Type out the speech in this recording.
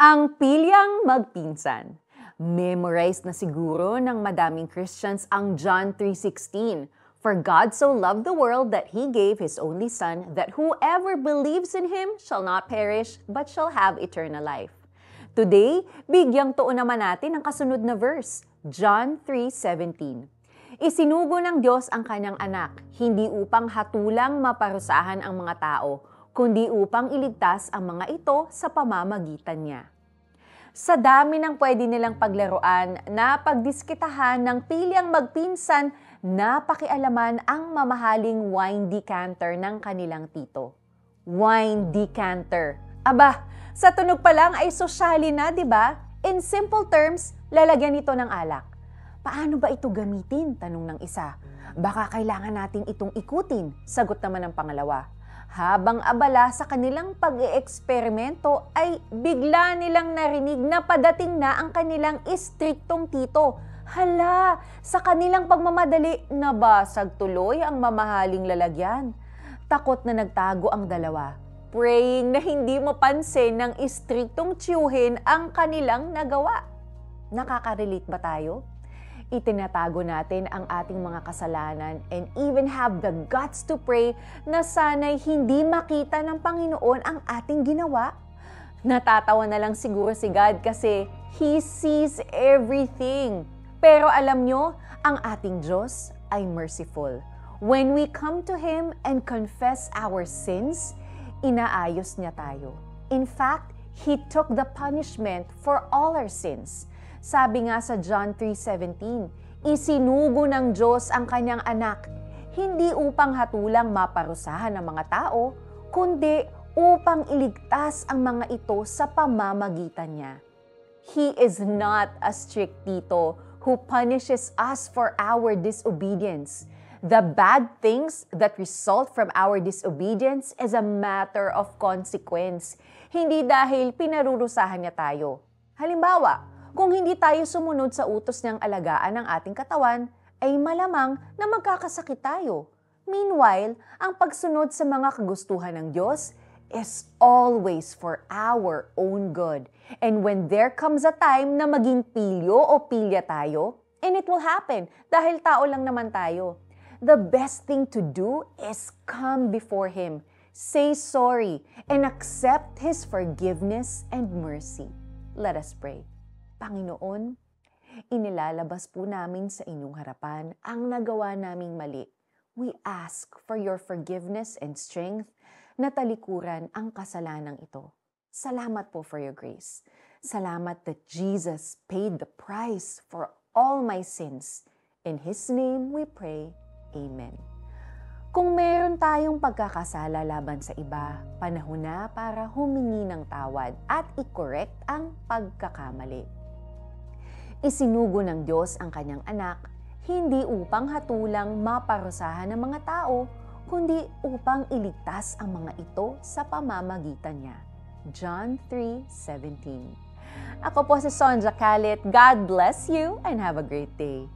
Ang pilyang magpinsan. Memorize na siguro ng madaming Christians ang John 3:16. For God so loved the world that He gave His only Son, that whoever believes in Him shall not perish, but shall have eternal life. Today, bigyang tuon naman natin ang kasunod na verse, John 3:17. Isinugo ng Diyos ang kanyang anak, hindi upang hatulang maparusahan ang mga tao, kundi upang iligtas ang mga ito sa pamamagitan niya. Sa dami ng pwede nilang paglaruan, napagdiskitahan ng pilyang magpinsan, napakialaman ang mamahaling wine decanter ng kanilang tito. Wine decanter. Aba, sa tunog pa lang ay sosyali na, di ba? In simple terms, lalagyan ito ng alak. Paano ba ito gamitin? Tanong ng isa. Baka kailangan nating itong ikutin, sagot naman ng pangalawa. Habang abala sa kanilang pag-eeksperimento ay bigla nilang narinig na padating na ang kanilang istriktong tito. Hala, sa kanilang pagmamadali, nabasag tuloy ang mamahaling lalagyan. Takot na nagtago ang dalawa, praying na hindi mapansin ng istriktong tiyuhin ang kanilang nagawa. Nakaka-relate ba tayo? Itinatago natin ang ating mga kasalanan and even have the guts to pray na sana'y hindi makita ng Panginoon ang ating ginawa. Natatawa na lang siguro si God kasi He sees everything. Pero alam nyo, ang ating Diyos ay merciful. When we come to Him and confess our sins, inaayos niya tayo. In fact, He took the punishment for all our sins. Sabi nga sa John 3:17, isinugo ng Diyos ang kanyang anak, hindi upang hatulang maparusahan ng mga tao, kundi upang iligtas ang mga ito sa pamamagitan niya. He is not a strict tito who punishes us for our disobedience. The bad things that result from our disobedience is a matter of consequence, hindi dahil pinarurusahan niya tayo. Halimbawa, kung hindi tayo sumunod sa utos niyang alagaan ng ating katawan, ay malamang na magkakasakit tayo. Meanwhile, ang pagsunod sa mga kagustuhan ng Diyos is always for our own good. And when there comes a time na maging pilyo o pilya tayo, and it will happen dahil tao lang naman tayo, the best thing to do is come before Him, say sorry, and accept His forgiveness and mercy. Let us pray. Panginoon, inilalabas po namin sa inyong harapan ang nagawa naming mali. We ask for your forgiveness and strength na talikuran ang kasalanang ito. Salamat po for your grace. Salamat that Jesus paid the price for all my sins. In His name we pray. Amen. Kung meron tayong pagkakasala laban sa iba, panahon na para humingi ng tawad at i-correct ang pagkakamali. Isinugo ng Diyos ang kanyang anak, hindi upang hatulang maparusahan ng mga tao, kundi upang iligtas ang mga ito sa pamamagitan niya. John 3:17. Ako po si Sonja Calit. God bless you and have a great day.